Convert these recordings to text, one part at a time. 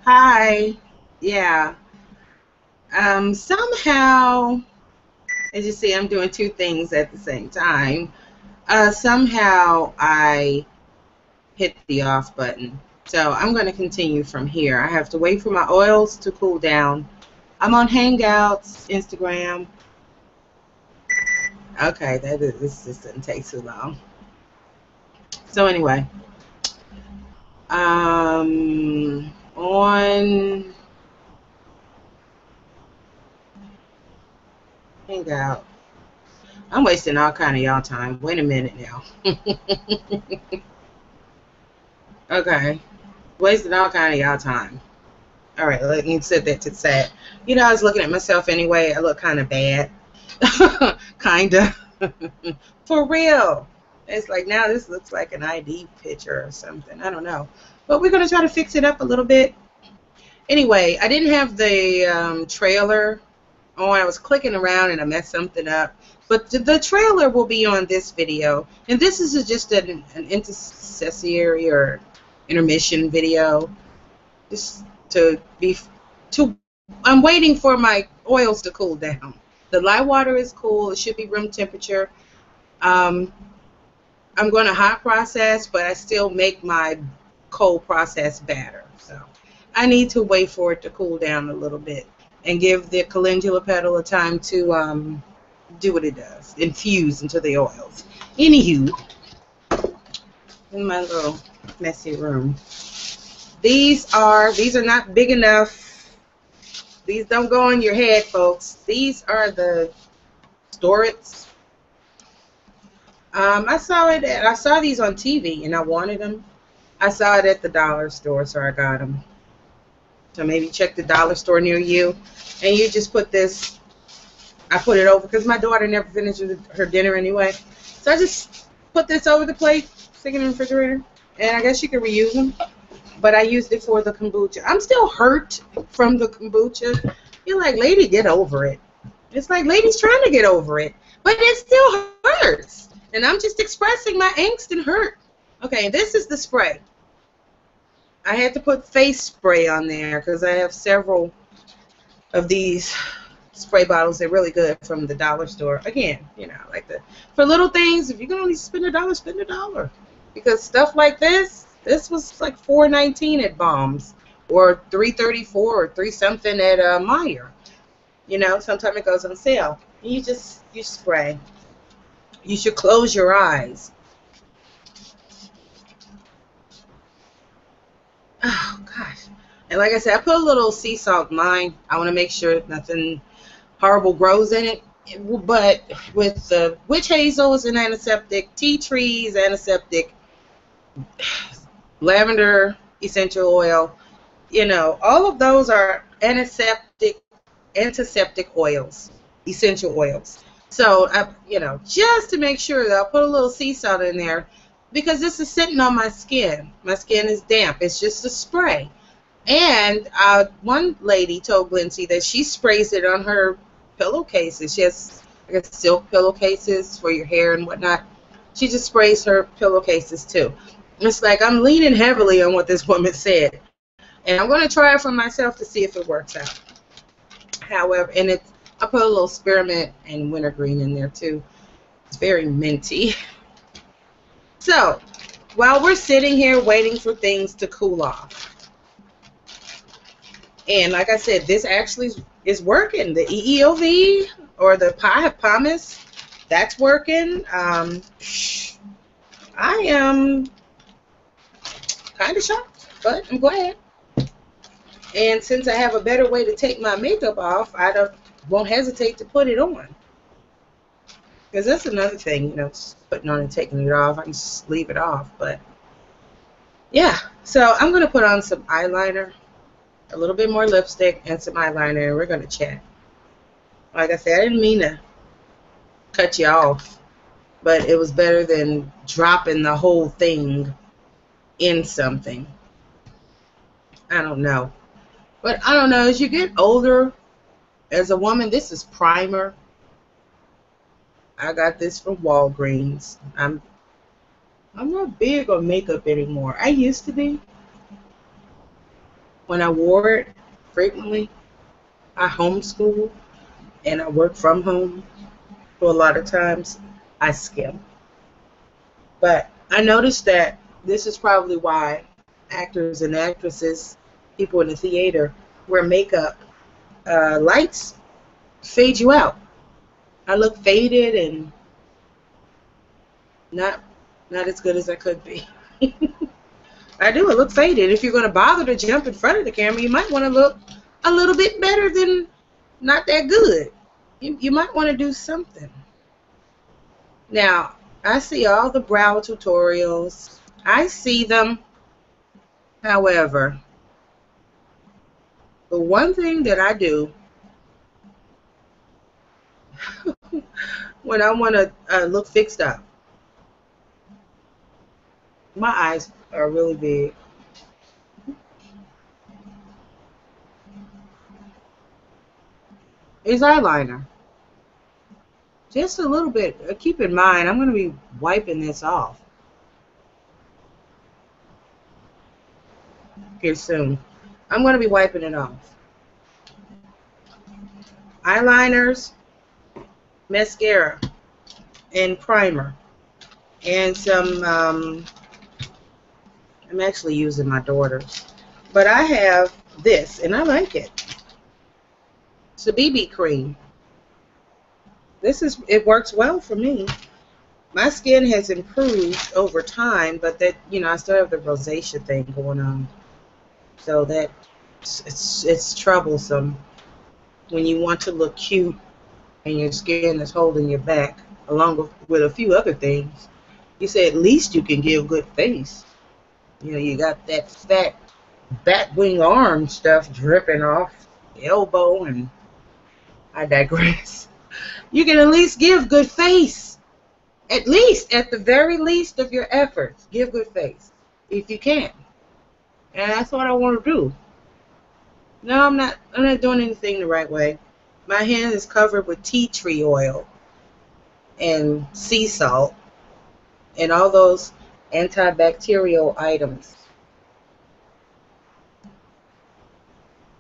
Hi. Yeah. Somehow, as you see, I'm doing two things at the same time. Somehow I hit the off button. So I'm going to continue from here. I have to wait for my oils to cool down. I'm on Hangouts, Instagram. Okay, this just didn't take too long. So anyway, on Hangout. I'm wasting all kind of y'all time. Wait a minute now. Okay. Wasting all kind of y'all time. All right, let me set that to the side. I was looking at myself anyway. I look kind of bad. kind of. For real. It's like now this looks like an ID picture or something. I don't know. But we're going to try to fix it up a little bit. Anyway, I didn't have the trailer on. I was clicking around and I messed something up. But the trailer will be on this video. And this is just an intercessory or intermission video. Just I'm waiting for my oils to cool down. The lye water is cool. It should be room temperature. I'm going to hot process, but I still make my cold process batter. So I need to wait for it to cool down a little bit and give the calendula petal a time to do what it does, infuse into the oils. Anywho, in my little messy room. These are not big enough. These don't go on your head, folks. These are the Storets. I saw these on TV and I wanted them. I saw it at the dollar store, so I got them. So maybe check the dollar store near you, and you just put this. I put it over because my daughter never finishes her dinner anyway. So I just put this over the plate, stick it in the refrigerator, and I guess you can reuse them. But I used it for the kombucha. I'm still hurt from the kombucha. You're like, lady, get over it. It's like, lady's trying to get over it. But it still hurts. And I'm just expressing my angst and hurt. Okay, this is the spray. I had to put face spray on there because I have several of these spray bottles. They're really good from the dollar store. Again, for little things, if you're going to only spend $1, spend $1. Because stuff like this was like $4.19 at Bombs, or $3.34 or $3 something at Meijer. Sometimes it goes on sale. You spray. You should close your eyes. Oh gosh! And like I said, I put a little sea salt in mine. I want to make sure nothing horrible grows in it. But with the witch hazel is an antiseptic, tea tree is antiseptic, lavender essential oil, all of those are antiseptic oils, essential oils. So just to make sure that I'll put a little sea salt in there because this is sitting on my skin. My skin is damp. It's just a spray. And one lady told Glincy that she sprays it on her pillowcases. She has, I guess, silk pillowcases for your hair and whatnot. She just sprays her pillowcases too. It's like I'm leaning heavily on what this woman said. And I'm going to try it for myself to see if it works out. However, I put a little spearmint and wintergreen in there too. It's very minty. So, while we're sitting here waiting for things to cool off, and like I said, this actually is working. The EEOV or the pumice, that's working. I am kind of shocked, but I'm glad. And since I have a better way to take my makeup off, I won't hesitate to put it on. Because that's another thing, putting on and taking it off. I can just leave it off. But, yeah. So I'm going to put on some eyeliner, a little bit more lipstick, and some eyeliner, and we're going to chat. Like I said, I didn't mean to cut you off. But it was better than dropping the whole thing in something. I don't know. But I don't know, as you get older, as a woman, this is primer. I got this from Walgreens. I'm not big on makeup anymore. I used to be. When I wore it frequently, I homeschool and I work from home. So a lot of times I skim. But I noticed that this is probably why actors and actresses, people in the theater, wear makeup. Lights fade you out. I look faded and not not as good as I could be. I do. I look faded. If you're going to bother to jump in front of the camera, you might want to look a little bit better than not that good. You might want to do something. Now, I see all the brow tutorials. I see them. However, the one thing that I do when I want to look fixed up, my eyes are really big. Is eyeliner. Just a little bit. Keep in mind, I'm going to be wiping this off here soon. I'm going to be wiping it off. Eyeliners, mascara, and primer. And some, I'm actually using my daughter's. But I have this, and I like it. It's a BB cream. It works well for me. My skin has improved over time, but that, I still have the rosacea thing going on. So that it's troublesome when you want to look cute and your skin is holding you back, along with a few other things. You say at least you can give good face. You got that fat bat wing arm stuff dripping off the elbow, and I digress. You can at least give good face. At least, at the very least of your efforts, give good face if you can. And that's what I want to do. No, I'm not doing anything the right way. My hand is covered with tea tree oil and sea salt and all those antibacterial items.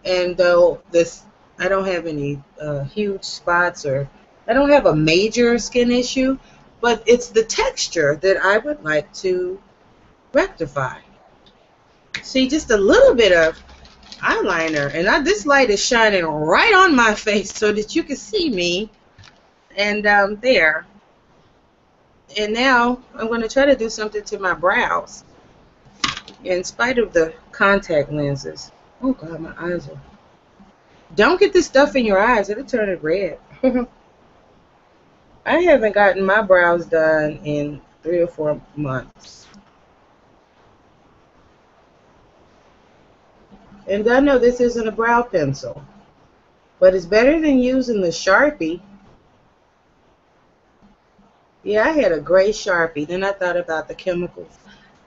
And though I don't have any huge spots, or I don't have a major skin issue, but it's the texture that I would like to rectify. See, just a little bit of eyeliner, and this light is shining right on my face so that you can see me, and there. And now I'm going to try to do something to my brows in spite of the contact lenses. Oh God, my eyes are... Don't get this stuff in your eyes. It'll turn it red. I haven't gotten my brows done in 3 or 4 months. And I know this isn't a brow pencil, but it's better than using the Sharpie. Yeah, I had a gray Sharpie. Then I thought about the chemicals.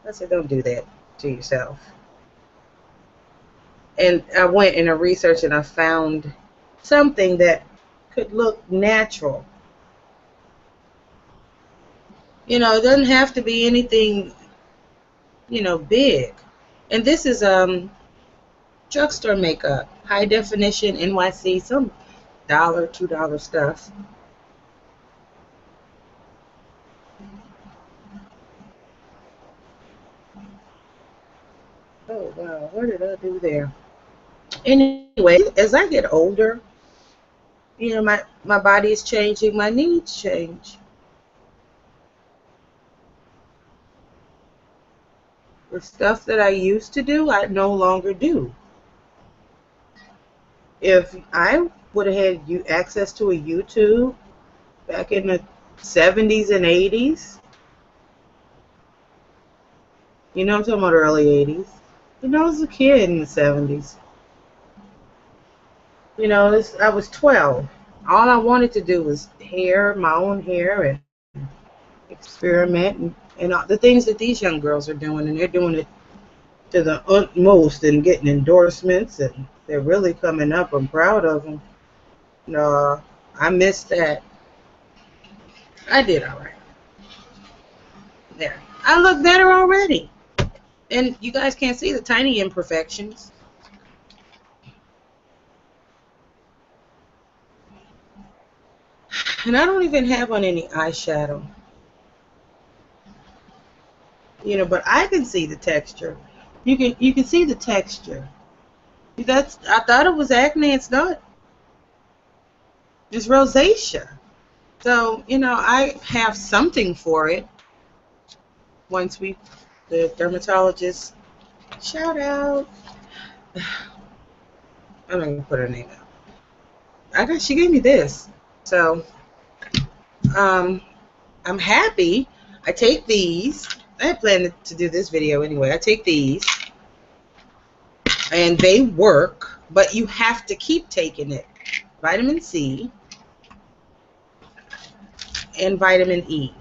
I said, don't do that to yourself. And I went and I researched and I found something that could look natural. It doesn't have to be anything, big. And this is drugstore makeup, high definition NYC, some $1, $2 stuff. Oh wow, what did I do there? Anyway, as I get older, my body is changing, my needs change. The stuff that I used to do, I no longer do. If I would have had access to a YouTube back in the 70s and 80s, I'm talking about early 80s. I was a kid in the 70s. I was 12. All I wanted to do was my own hair, and experiment, and all the things that these young girls are doing, and they're doing it to the utmost and getting endorsements, and they're really coming up. I'm proud of them. No, I missed that. I did all right. There. I look better already. And you guys can't see the tiny imperfections. And I don't even have on any eyeshadow. You know, but I can see the texture. You can see the texture. I thought it was acne. It's not. It's rosacea. So, you know, I have something for it. Once the dermatologist, shout out. I'm not gonna put her name out. She gave me this. So, I'm happy. I take these. I had planned to do this video anyway. I take these, and they work, but you have to keep taking it. Vitamin C and vitamin E.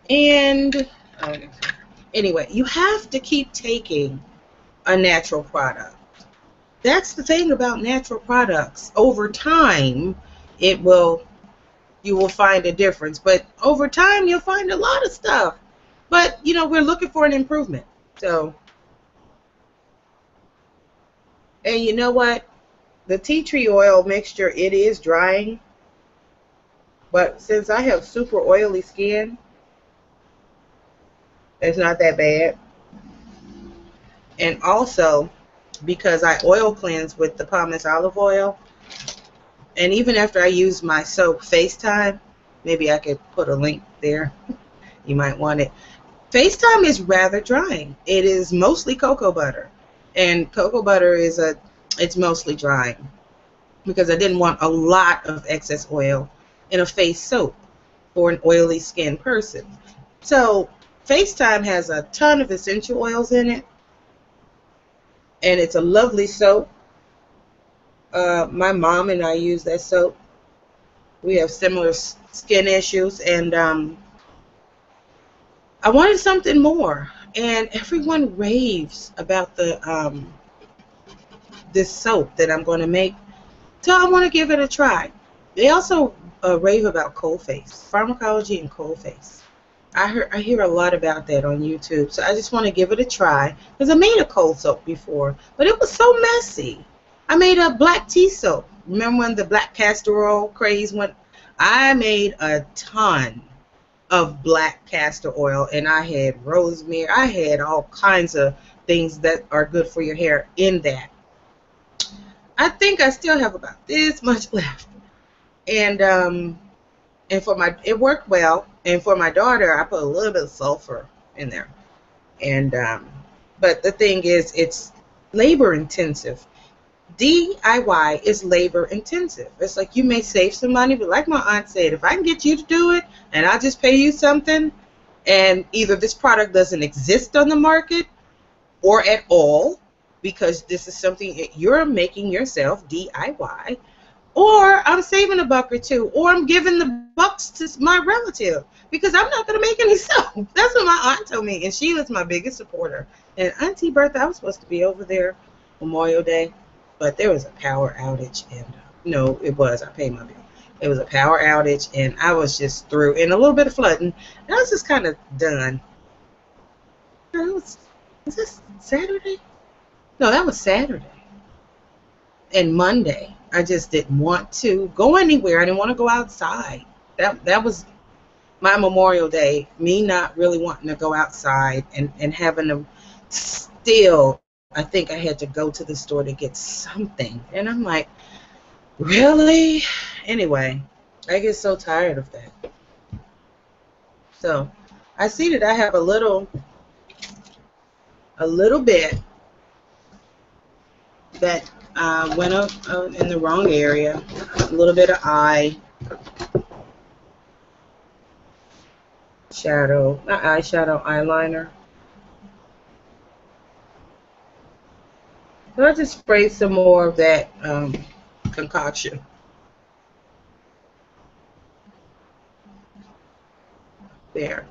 And anyway, you have to keep taking a natural product. That's the thing about natural products. Over time, you will find a difference. But over time, you'll find a lot of stuff. But, you know, we're looking for an improvement. So, and you know what? The tea tree oil mixture, it is drying. But since I have super oily skin, it's not that bad. And also, because I oil cleanse with the pomace olive oil, and even after I use my soap FaceTime, maybe I could put a link there. You might want it. FaceTime is rather drying. It is mostly cocoa butter. And cocoa butter it's mostly drying. Because I didn't want a lot of excess oil in a face soap for an oily skin person. So FaceTime has a ton of essential oils in it. And it's a lovely soap. My mom and I use that soap. We have similar skin issues, and I wanted something more. And everyone raves about this soap that I'm going to make, so I want to give it a try. They also rave about cold face, pharmacology and cold face. I hear a lot about that on YouTube, so I just want to give it a try, because I made a cold soap before, but it was so messy. I made a black tea soap. Remember when the black castor oil craze went? I made a ton of black castor oil, and I had rosemary. I had all kinds of things that are good for your hair in that. I think I still have about this much left, and it worked well. And for my daughter, I put a little bit of sulfur in there. And but the thing is, it's labor intensive. DIY is labor intensive. It's like you may save some money, but like my aunt said, if I can get you to do it and I'll just pay you something, and either this product doesn't exist on the market or at all, because this is something that you're making yourself, DIY, or I'm saving $1 or $2, or I'm giving the bucks to my relative, because I'm not going to make any soap. That's what my aunt told me, and she was my biggest supporter. And Auntie Bertha, I was supposed to be over there Memorial Day, but there was a power outage, and no, it was. I paid my bill. It was a power outage, and I was just through, and a little bit of flooding, and I was just kind of done. Was this Saturday? No, that was Saturday. And Monday, I just didn't want to go anywhere. I didn't want to go outside. That was my Memorial Day, me not really wanting to go outside and having to still, I think I had to go to the store to get something. And I'm like, really? Anyway, I get so tired of that. So I see that I have a little bit that went up in the wrong area. A little bit of eye shadow, not eyeshadow, eyeliner. So I just sprayed some more of that concoction. There.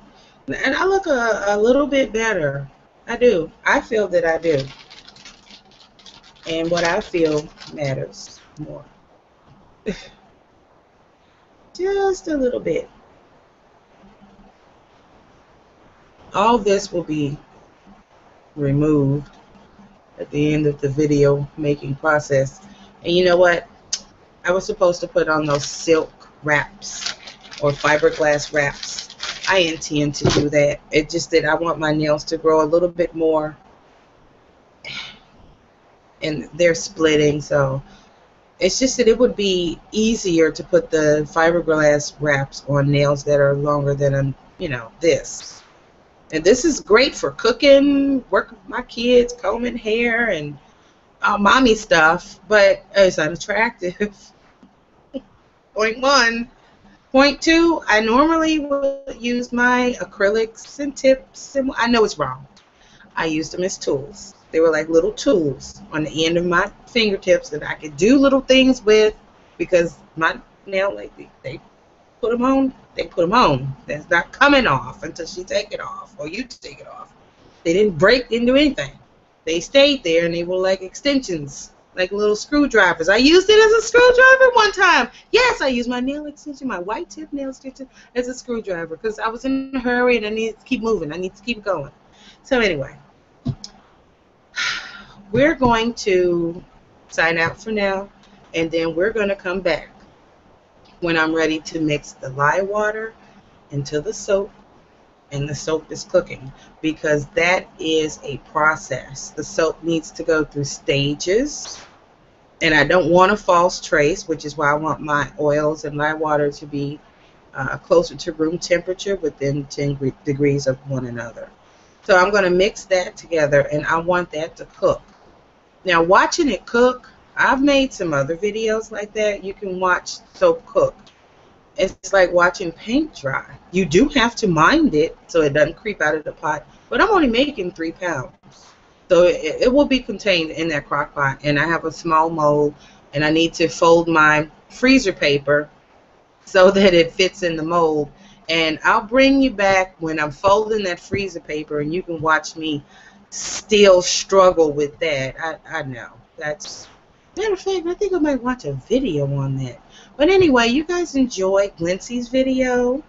And I look a little bit better. I do. I feel that I do. And what I feel matters more. Just a little bit. All this will be removed at the end of the video making process. And you know what? I was supposed to put on those silk wraps or fiberglass wraps. I intend to do that. It just that I want my nails to grow a little bit more, and they're splitting, so it's just that it would be easier to put the fiberglass wraps on nails that are longer than, this. And this is great for cooking, working with my kids, combing hair, and mommy stuff, but it's unattractive. Point one. Point two, I normally would use my acrylics and tips, and I know it's wrong. I used them as tools. They were like little tools on the end of my fingertips that I could do little things with, because my nail, like, they put them on, they put them on. That's not coming off until she take it off or you take it off. They didn't break into anything. They stayed there, and they were like extensions, like little screwdrivers. I used it as a screwdriver one time. Yes, I used my nail extension, my white tip nail extension, as a screwdriver because I was in a hurry and I needed to keep moving. I need to keep going. So anyway, we're going to sign out for now, and then we're going to come back when I'm ready to mix the lye water into the soap, and the soap is cooking, because that is a process. The soap needs to go through stages, and I don't want a false trace, which is why I want my oils and lye water to be closer to room temperature, within 10 degrees of one another. So I'm going to mix that together, and I want that to cook. Now, watching it cook, I've made some other videos like that. You can watch soap cook. It's like watching paint dry. You do have to mind it so it doesn't creep out of the pot, but I'm only making 3 pounds. So it will be contained in that crock pot, and I have a small mold, and I need to fold my freezer paper so that it fits in the mold. And I'll bring you back when I'm folding that freezer paper, and you can watch me still struggle with that. I know. That's, matter of fact, I think I might watch a video on that. But anyway, you guys enjoyed Lindsay's video,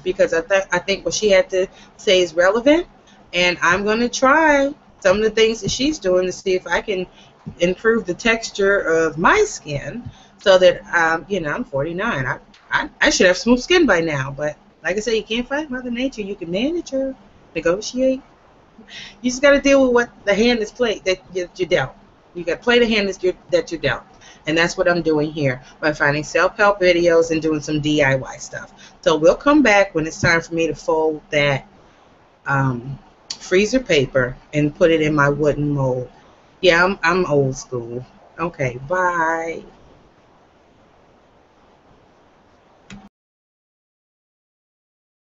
because I think what she had to say is relevant, and I'm going to try some of the things that she's doing to see if I can improve the texture of my skin, so that I'm 49. I should have smooth skin by now, but like I said, you can't fight Mother Nature. You can manage her, negotiate. You just got to deal with what the hand is played that you're dealt. You got to play the hand that you're dealt. And that's what I'm doing here by finding self-help videos and doing some DIY stuff. So we'll come back when it's time for me to fold that freezer paper and put it in my wooden mold. Yeah, I'm old school. Okay, bye.